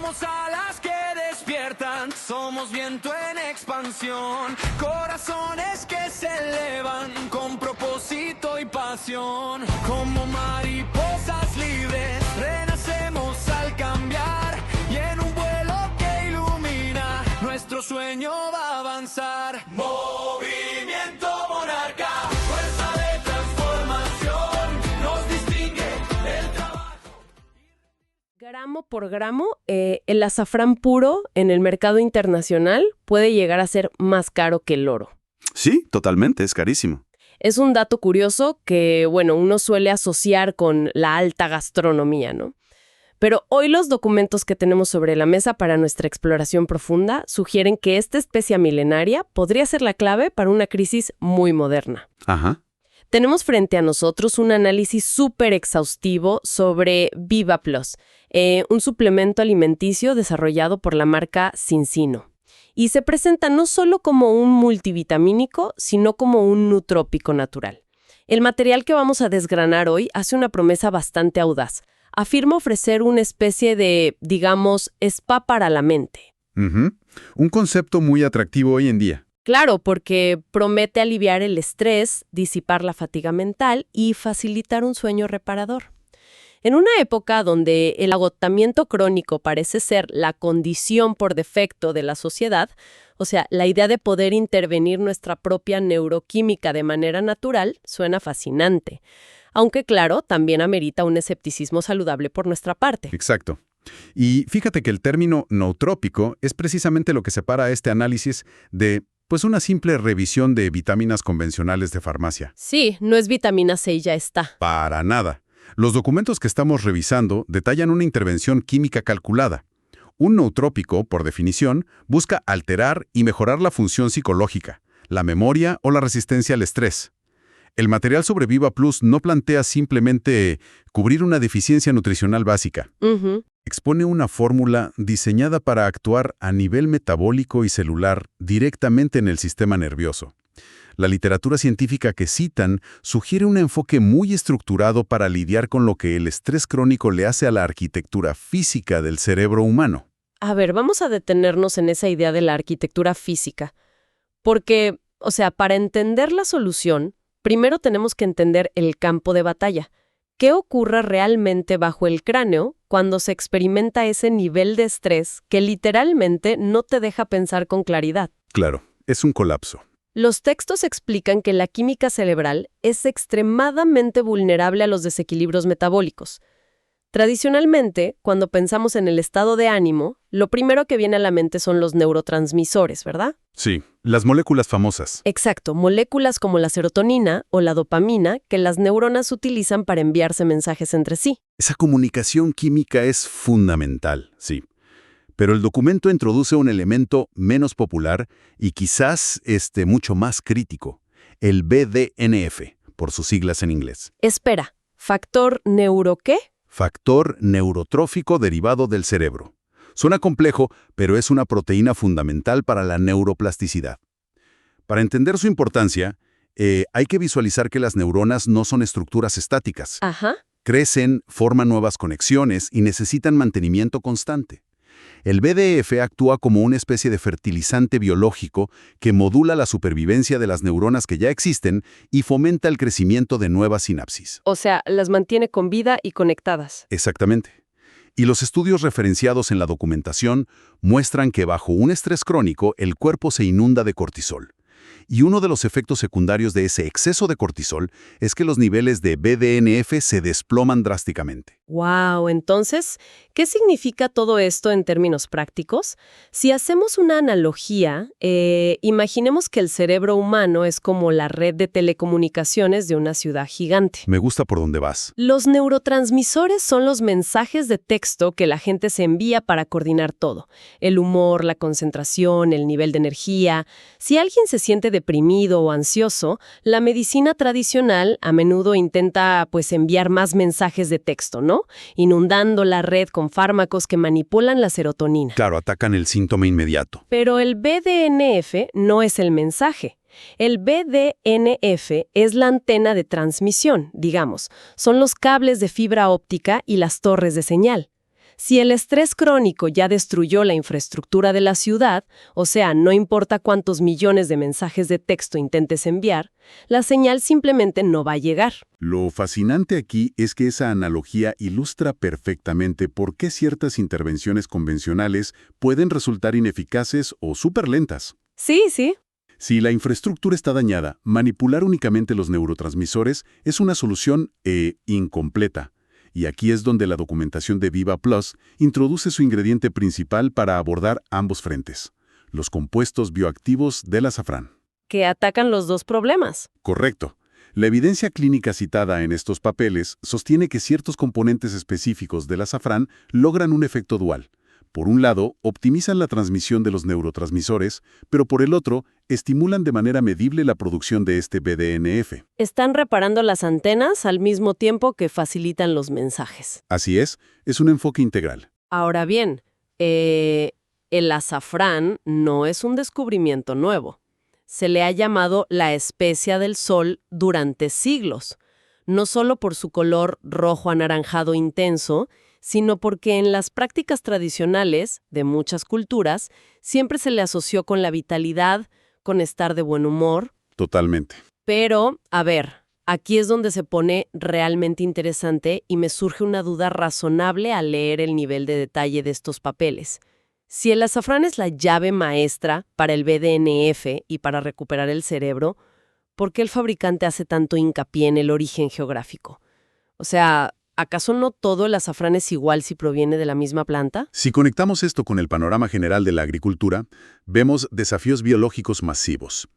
Somos alas que despiertan, somos viento en expansión, corazones que se elevan con propósito y pasión. Como mariposas libres, renacemos al cambiar y en un vuelo que ilumina, nuestro sueño va a avanzar. Movimiento Monarca, fuerza de transformación, nos distingue el trabajo. Gramo por gramo, el azafrán puro en el mercado internacional puede llegar a ser más caro que el oro. Sí, totalmente, es carísimo. Es un dato curioso que, bueno, uno suele asociar con la alta gastronomía, ¿no? Pero hoy los documentos que tenemos sobre la mesa para nuestra exploración profunda sugieren que esta especia milenaria podría ser la clave para una crisis muy moderna. Ajá. Tenemos frente a nosotros un análisis súper exhaustivo sobre Viva Plus, un suplemento alimenticio desarrollado por la marca Cincino. Y se presenta no solo como un multivitamínico, sino como un nutrópico natural. El material que vamos a desgranar hoy hace una promesa bastante audaz. Afirma ofrecer una especie de, digamos, spa para la mente. Un concepto muy atractivo hoy en día. Claro, porque promete aliviar el estrés, disipar la fatiga mental y facilitar un sueño reparador. En una época donde el agotamiento crónico parece ser la condición por defecto de la sociedad, o sea, la idea de poder intervenir nuestra propia neuroquímica de manera natural suena fascinante. Aunque, claro, también amerita un escepticismo saludable por nuestra parte. Exacto. Y fíjate que el término nootrópico es precisamente lo que separa este análisis de, pues, una simple revisión de vitaminas convencionales de farmacia. Sí, no es vitamina C y ya está. Para nada. Los documentos que estamos revisando detallan una intervención química calculada. Un nootrópico, por definición, busca alterar y mejorar la función psicológica, la memoria o la resistencia al estrés. El material sobre Viva Plus no plantea simplemente cubrir una deficiencia nutricional básica. Expone una fórmula diseñada para actuar a nivel metabólico y celular directamente en el sistema nervioso. La literatura científica que citan sugiere un enfoque muy estructurado para lidiar con lo que el estrés crónico le hace a la arquitectura física del cerebro humano. A ver, vamos a detenernos en esa idea de la arquitectura física. Porque, o sea, para entender la solución, primero tenemos que entender el campo de batalla. ¿Qué ocurre realmente bajo el cráneo cuando se experimenta ese nivel de estrés que literalmente no te deja pensar con claridad? Claro, es un colapso. Los textos explican que la química cerebral es extremadamente vulnerable a los desequilibrios metabólicos. Tradicionalmente, cuando pensamos en el estado de ánimo, lo primero que viene a la mente son los neurotransmisores, ¿verdad? Sí, las moléculas famosas. Exacto, moléculas como la serotonina o la dopamina que las neuronas utilizan para enviarse mensajes entre sí. Esa comunicación química es fundamental, sí. Pero el documento introduce un elemento menos popular y quizás mucho más crítico, el BDNF, por sus siglas en inglés. Espera, ¿factor neuro qué? Factor neurotrófico derivado del cerebro. Suena complejo, pero es una proteína fundamental para la neuroplasticidad. Para entender su importancia, hay que visualizar que las neuronas no son estructuras estáticas. Ajá. Crecen, forman nuevas conexiones y necesitan mantenimiento constante. El BDF actúa como una especie de fertilizante biológico que modula la supervivencia de las neuronas que ya existen y fomenta el crecimiento de nuevas sinapsis. O sea, las mantiene con vida y conectadas. Exactamente. Y los estudios referenciados en la documentación muestran que bajo un estrés crónico el cuerpo se inunda de cortisol. Y uno de los efectos secundarios de ese exceso de cortisol es que los niveles de BDNF se desploman drásticamente. ¡Wow! Entonces, ¿qué significa todo esto en términos prácticos? Si hacemos una analogía, imaginemos que el cerebro humano es como la red de telecomunicaciones de una ciudad gigante. Me gusta por dónde vas. Los neurotransmisores son los mensajes de texto que la gente se envía para coordinar todo. El humor, la concentración, el nivel de energía. Si alguien se siente deprimido o ansioso, la medicina tradicional a menudo intenta, enviar más mensajes de texto, ¿no? Inundando la red con fármacos que manipulan la serotonina. Claro, atacan el síntoma inmediato. Pero el BDNF no es el mensaje. El BDNF es la antena de transmisión, digamos. Son los cables de fibra óptica y las torres de señal. Si el estrés crónico ya destruyó la infraestructura de la ciudad, o sea, no importa cuántos millones de mensajes de texto intentes enviar, la señal simplemente no va a llegar. Lo fascinante aquí es que esa analogía ilustra perfectamente por qué ciertas intervenciones convencionales pueden resultar ineficaces o súper lentas. Sí, sí. Si la infraestructura está dañada, manipular únicamente los neurotransmisores es una solución incompleta. Y aquí es donde la documentación de Viva Plus introduce su ingrediente principal para abordar ambos frentes, los compuestos bioactivos del azafrán. Que atacan los dos problemas. Correcto. La evidencia clínica citada en estos papeles sostiene que ciertos componentes específicos del azafrán logran un efecto dual. Por un lado, optimizan la transmisión de los neurotransmisores, pero por el otro, estimulan de manera medible la producción de este BDNF. Están reparando las antenas al mismo tiempo que facilitan los mensajes. Así es un enfoque integral. Ahora bien, el azafrán no es un descubrimiento nuevo. Se le ha llamado la especia del sol durante siglos, no solo por su color rojo anaranjado intenso, sino porque en las prácticas tradicionales de muchas culturas siempre se le asoció con la vitalidad, con estar de buen humor. Totalmente. Pero, a ver, aquí es donde se pone realmente interesante y me surge una duda razonable al leer el nivel de detalle de estos papeles. Si el azafrán es la llave maestra para el BDNF y para recuperar el cerebro, ¿por qué el fabricante hace tanto hincapié en el origen geográfico? O sea, ¿acaso no todo el azafrán es igual si proviene de la misma planta? Si conectamos esto con el panorama general de la agricultura, vemos desafíos biológicos masivos.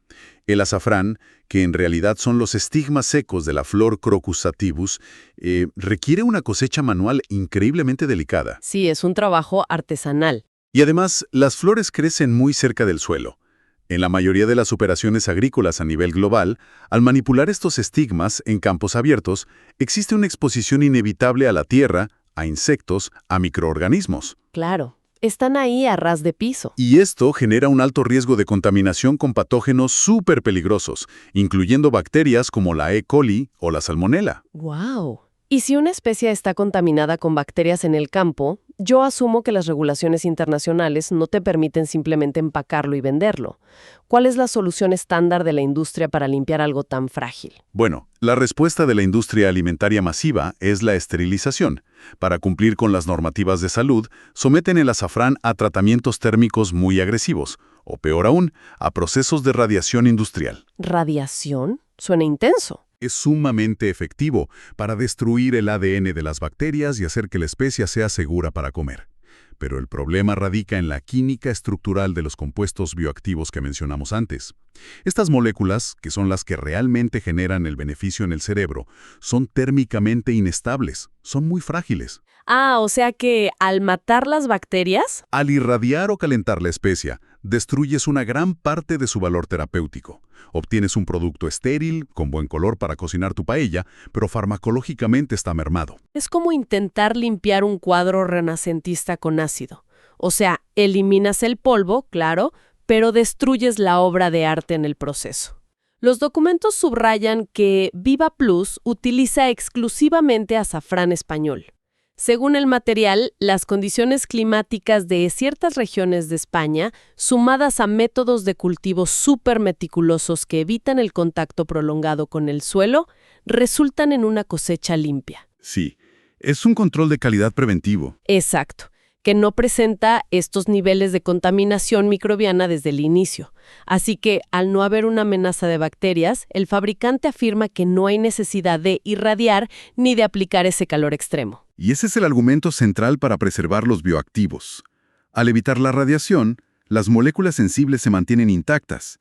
El azafrán, que en realidad son los estigmas secos de la flor Crocus sativus, requiere una cosecha manual increíblemente delicada. Sí, es un trabajo artesanal. Y además, las flores crecen muy cerca del suelo. En la mayoría de las operaciones agrícolas a nivel global, al manipular estos estigmas en campos abiertos, existe una exposición inevitable a la tierra, a insectos, a microorganismos. Claro, están ahí a ras de piso. Y esto genera un alto riesgo de contaminación con patógenos súper peligrosos, incluyendo bacterias como la E. coli o la salmonela. ¡Wow! Y si una especie está contaminada con bacterias en el campo, yo asumo que las regulaciones internacionales no te permiten simplemente empacarlo y venderlo. ¿Cuál es la solución estándar de la industria para limpiar algo tan frágil? Bueno, la respuesta de la industria alimentaria masiva es la esterilización. Para cumplir con las normativas de salud, someten el azafrán a tratamientos térmicos muy agresivos, o peor aún, a procesos de radiación industrial. ¿Radiación? Suena intenso. Es sumamente efectivo para destruir el ADN de las bacterias y hacer que la especia sea segura para comer. Pero el problema radica en la química estructural de los compuestos bioactivos que mencionamos antes. Estas moléculas, que son las que realmente generan el beneficio en el cerebro, son térmicamente inestables, son muy frágiles. Ah, o sea que al matar las bacterias... Al irradiar o calentar la especia, destruyes una gran parte de su valor terapéutico. Obtienes un producto estéril, con buen color para cocinar tu paella, pero farmacológicamente está mermado. Es como intentar limpiar un cuadro renacentista con ácido. O sea, eliminas el polvo, claro, pero destruyes la obra de arte en el proceso. Los documentos subrayan que Viva Plus utiliza exclusivamente azafrán español. Según el material, las condiciones climáticas de ciertas regiones de España, sumadas a métodos de cultivo súper meticulosos que evitan el contacto prolongado con el suelo, resultan en una cosecha limpia. Sí, es un control de calidad preventivo. Exacto, que no presenta estos niveles de contaminación microbiana desde el inicio. Así que, al no haber una amenaza de bacterias, el fabricante afirma que no hay necesidad de irradiar ni de aplicar ese calor extremo. Y ese es el argumento central para preservar los bioactivos. Al evitar la radiación, las moléculas sensibles se mantienen intactas.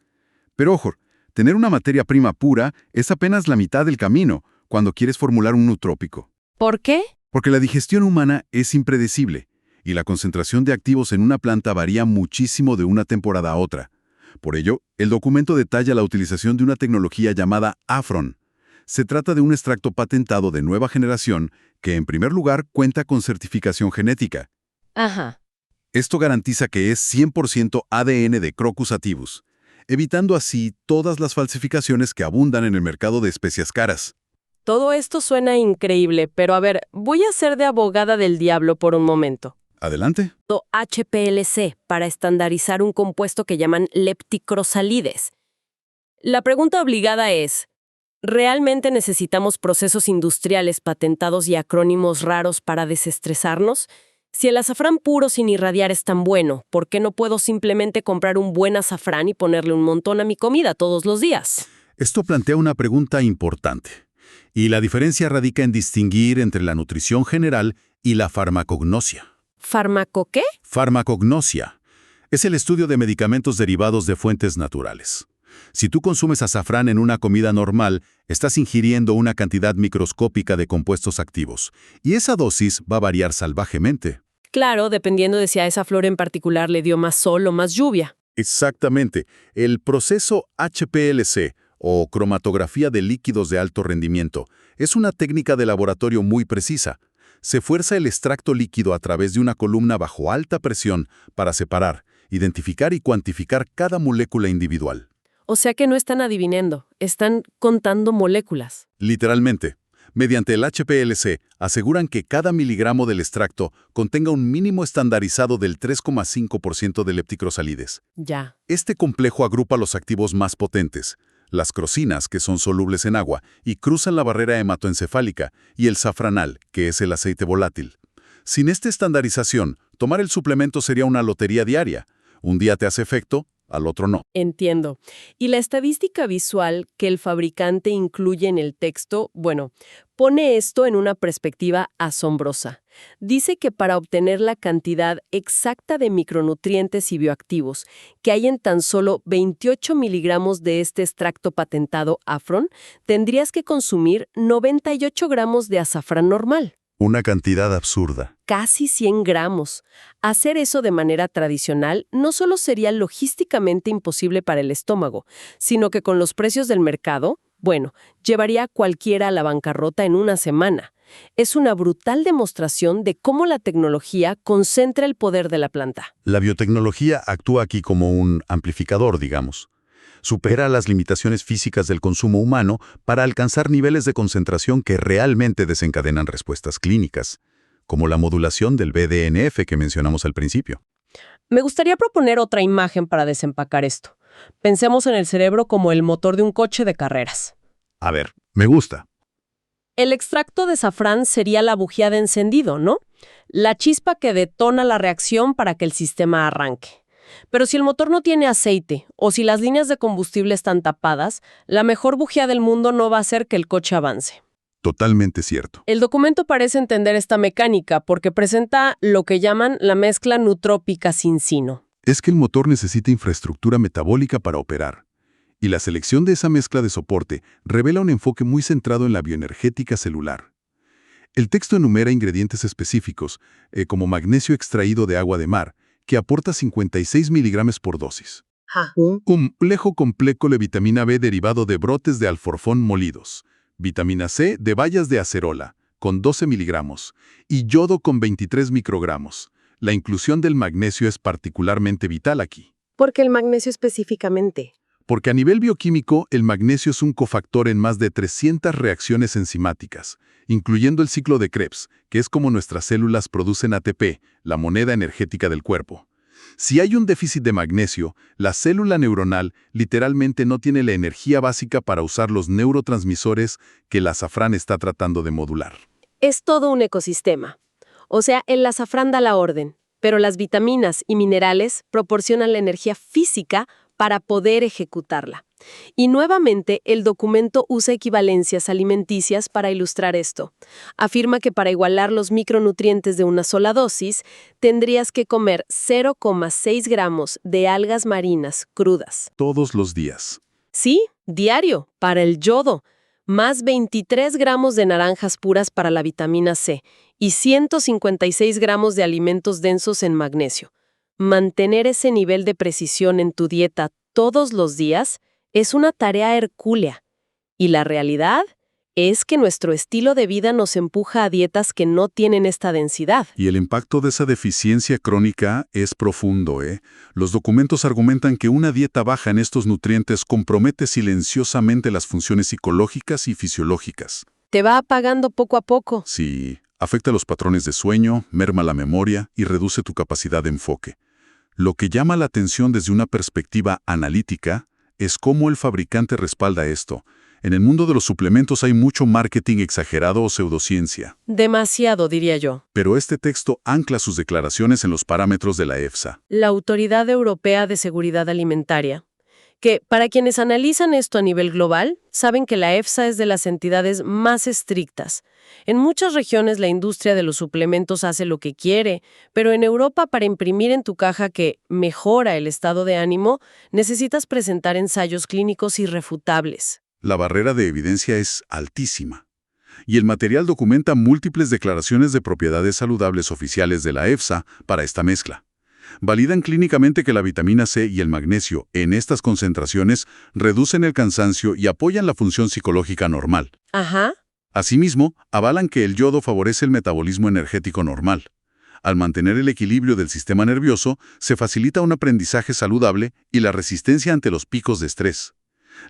Pero ojo, tener una materia prima pura es apenas la mitad del camino cuando quieres formular un nootrópico. ¿Por qué? Porque la digestión humana es impredecible y la concentración de activos en una planta varía muchísimo de una temporada a otra. Por ello, el documento detalla la utilización de una tecnología llamada Afron. Se trata de un extracto patentado de nueva generación que, en primer lugar, cuenta con certificación genética. Ajá. Esto garantiza que es 100% ADN de Crocus sativus, evitando así todas las falsificaciones que abundan en el mercado de especias caras. Todo esto suena increíble, pero a ver, voy a ser de abogada del diablo por un momento. Adelante. HPLC para estandarizar un compuesto que llaman lepticrosalides. La pregunta obligada es, ¿realmente necesitamos procesos industriales patentados y acrónimos raros para desestresarnos? Si el azafrán puro sin irradiar es tan bueno, ¿por qué no puedo simplemente comprar un buen azafrán y ponerle un montón a mi comida todos los días? Esto plantea una pregunta importante. Y la diferencia radica en distinguir entre la nutrición general y la farmacognosia. ¿Fármaco qué? Farmacognosia es el estudio de medicamentos derivados de fuentes naturales. Si tú consumes azafrán en una comida normal, estás ingiriendo una cantidad microscópica de compuestos activos, y esa dosis va a variar salvajemente. Claro, dependiendo de si a esa flor en particular le dio más sol o más lluvia. Exactamente. El proceso HPLC, o cromatografía de líquidos de alto rendimiento, es una técnica de laboratorio muy precisa. Se fuerza el extracto líquido a través de una columna bajo alta presión para separar, identificar y cuantificar cada molécula individual. O sea que no están adivinando, están contando moléculas. Literalmente, mediante el HPLC, aseguran que cada miligramo del extracto contenga un mínimo estandarizado del 3,5% de lepticrosalides. Ya. Este complejo agrupa los activos más potentes, las crosinas, que son solubles en agua y cruzan la barrera hematoencefálica, y el safranal, que es el aceite volátil. Sin esta estandarización, tomar el suplemento sería una lotería diaria. Un día te hace efecto, al otro no. Entiendo. Y la estadística visual que el fabricante incluye en el texto, bueno, pone esto en una perspectiva asombrosa. Dice que para obtener la cantidad exacta de micronutrientes y bioactivos que hay en tan solo 28 miligramos de este extracto patentado Afron, tendrías que consumir 98 gramos de azafrán normal. Una cantidad absurda. Casi 100 gramos. Hacer eso de manera tradicional no solo sería logísticamente imposible para el estómago, sino que con los precios del mercado, bueno, llevaría a cualquiera a la bancarrota en una semana. Es una brutal demostración de cómo la tecnología concentra el poder de la planta. La biotecnología actúa aquí como un amplificador, digamos. Supera las limitaciones físicas del consumo humano para alcanzar niveles de concentración que realmente desencadenan respuestas clínicas, como la modulación del BDNF que mencionamos al principio. Me gustaría proponer otra imagen para desempacar esto. Pensemos en el cerebro como el motor de un coche de carreras. A ver, me gusta. El extracto de azafrán sería la bujía de encendido, ¿no? La chispa que detona la reacción para que el sistema arranque. Pero si el motor no tiene aceite o si las líneas de combustible están tapadas, la mejor bujía del mundo no va a hacer que el coche avance. Totalmente cierto. El documento parece entender esta mecánica porque presenta lo que llaman la mezcla nutrópica Cincino. Es que el motor necesita infraestructura metabólica para operar. Y la selección de esa mezcla de soporte revela un enfoque muy centrado en la bioenergética celular. El texto enumera ingredientes específicos, como magnesio extraído de agua de mar, que aporta 56 miligramos por dosis. Un complejo complejo de vitamina B derivado de brotes de alforfón molidos, vitamina C de bayas de acerola, con 12 miligramos, y yodo con 23 microgramos. La inclusión del magnesio es particularmente vital aquí. ¿Por qué el magnesio específicamente? Porque a nivel bioquímico, el magnesio es un cofactor en más de 300 reacciones enzimáticas, incluyendo el ciclo de Krebs, que es como nuestras células producen ATP, la moneda energética del cuerpo. Si hay un déficit de magnesio, la célula neuronal literalmente no tiene la energía básica para usar los neurotransmisores que el azafrán está tratando de modular. Es todo un ecosistema. O sea, el azafrán da la orden, pero las vitaminas y minerales proporcionan la energía física para poder ejecutarla. Y nuevamente, el documento usa equivalencias alimenticias para ilustrar esto. Afirma que para igualar los micronutrientes de una sola dosis, tendrías que comer 0,6 gramos de algas marinas crudas. Todos los días. Sí, diario, para el yodo, más 23 gramos de naranjas puras para la vitamina C y 156 gramos de alimentos densos en magnesio. Mantener ese nivel de precisión en tu dieta todos los días es una tarea hercúlea. Y la realidad es que nuestro estilo de vida nos empuja a dietas que no tienen esta densidad. Y el impacto de esa deficiencia crónica es profundo, ¿eh? Los documentos argumentan que una dieta baja en estos nutrientes compromete silenciosamente las funciones psicológicas y fisiológicas. te va apagando poco a poco. Sí, afecta los patrones de sueño, merma la memoria y reduce tu capacidad de enfoque. Lo que llama la atención desde una perspectiva analítica es cómo el fabricante respalda esto. En el mundo de los suplementos hay mucho marketing exagerado o pseudociencia. Demasiado, diría yo. Pero este texto ancla sus declaraciones en los parámetros de la EFSA. La Autoridad Europea de Seguridad Alimentaria, que para quienes analizan esto a nivel global, saben que la EFSA es de las entidades más estrictas. En muchas regiones la industria de los suplementos hace lo que quiere, pero en Europa para imprimir en tu caja que mejora el estado de ánimo, necesitas presentar ensayos clínicos irrefutables. La barrera de evidencia es altísima. Y el material documenta múltiples declaraciones de propiedades saludables oficiales de la EFSA para esta mezcla. Validan clínicamente que la vitamina C y el magnesio en estas concentraciones reducen el cansancio y apoyan la función psicológica normal. Ajá. Asimismo, avalan que el yodo favorece el metabolismo energético normal. Al mantener el equilibrio del sistema nervioso, se facilita un aprendizaje saludable y la resistencia ante los picos de estrés.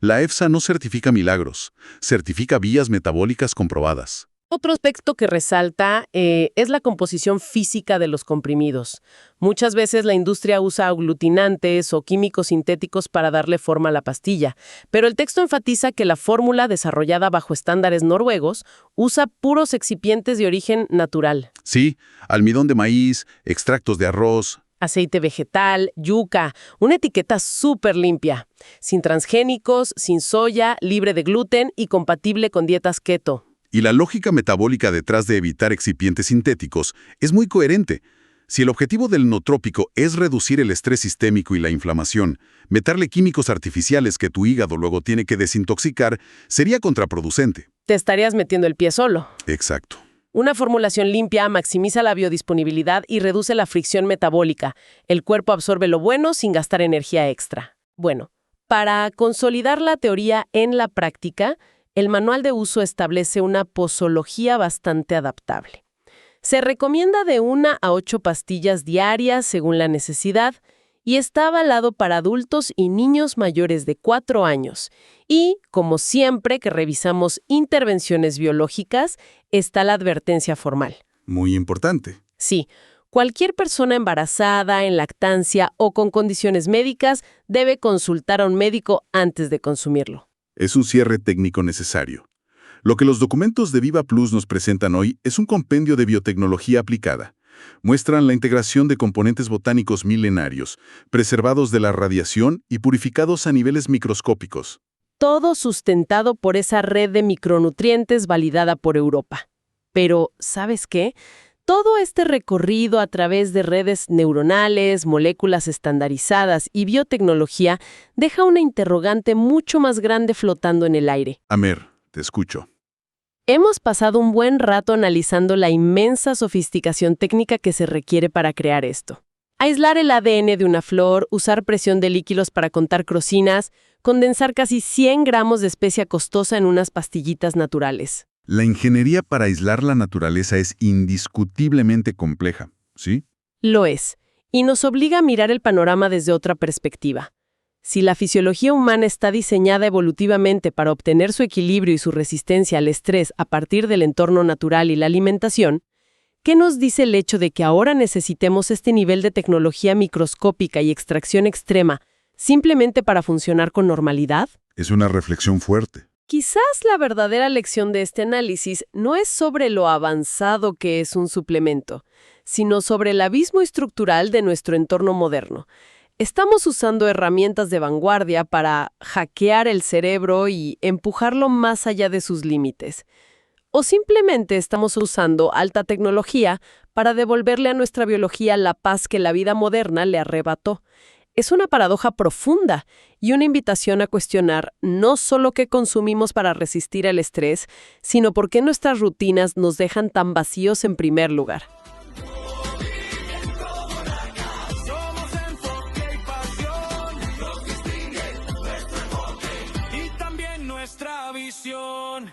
La EFSA no certifica milagros, certifica vías metabólicas comprobadas. Otro aspecto que resalta es la composición física de los comprimidos. Muchas veces la industria usa aglutinantes o químicos sintéticos para darle forma a la pastilla, pero el texto enfatiza que la fórmula desarrollada bajo estándares noruegos usa puros excipientes de origen natural. Sí, almidón de maíz, extractos de arroz. Aceite vegetal, yuca, una etiqueta súper limpia, sin transgénicos, sin soya, libre de gluten y compatible con dietas keto. Y la lógica metabólica detrás de evitar excipientes sintéticos es muy coherente. Si el objetivo del nootrópico es reducir el estrés sistémico y la inflamación, meterle químicos artificiales que tu hígado luego tiene que desintoxicar sería contraproducente. Te estarías metiendo el pie solo. Exacto. Una formulación limpia maximiza la biodisponibilidad y reduce la fricción metabólica. El cuerpo absorbe lo bueno sin gastar energía extra. Bueno, para consolidar la teoría en la práctica, el manual de uso establece una posología bastante adaptable. Se recomienda de 1 a 8 pastillas diarias según la necesidad y está avalado para adultos y niños mayores de 4 años. Y, como siempre que revisamos intervenciones biológicas, está la advertencia formal. Muy importante. Sí, cualquier persona embarazada, en lactancia o con condiciones médicas debe consultar a un médico antes de consumirlo. Es un cierre técnico necesario. Lo que los documentos de Viva Plus nos presentan hoy es un compendio de biotecnología aplicada. Muestran la integración de componentes botánicos milenarios, preservados de la radiación y purificados a niveles microscópicos. Todo sustentado por esa red de micronutrientes validada por Europa. Pero, ¿sabes qué? Todo este recorrido a través de redes neuronales, moléculas estandarizadas y biotecnología deja una interrogante mucho más grande flotando en el aire. Amer, te escucho. Hemos pasado un buen rato analizando la inmensa sofisticación técnica que se requiere para crear esto. Aislar el ADN de una flor, usar presión de líquidos para contar crocinas, condensar casi 100 gramos de especia costosa en unas pastillitas naturales. La ingeniería para aislar la naturaleza es indiscutiblemente compleja, ¿sí? Lo es, y nos obliga a mirar el panorama desde otra perspectiva. Si la fisiología humana está diseñada evolutivamente para obtener su equilibrio y su resistencia al estrés a partir del entorno natural y la alimentación, ¿qué nos dice el hecho de que ahora necesitemos este nivel de tecnología microscópica y extracción extrema simplemente para funcionar con normalidad? Es una reflexión fuerte. Quizás la verdadera lección de este análisis no es sobre lo avanzado que es un suplemento, sino sobre el abismo estructural de nuestro entorno moderno. Estamos usando herramientas de vanguardia para hackear el cerebro y empujarlo más allá de sus límites. O simplemente estamos usando alta tecnología para devolverle a nuestra biología la paz que la vida moderna le arrebató. Es una paradoja profunda y una invitación a cuestionar no solo qué consumimos para resistir el estrés, sino por qué nuestras rutinas nos dejan tan vacíos en primer lugar. Somos enfoque y pasión, nos distingue nuestro enfoque y también nuestra visión.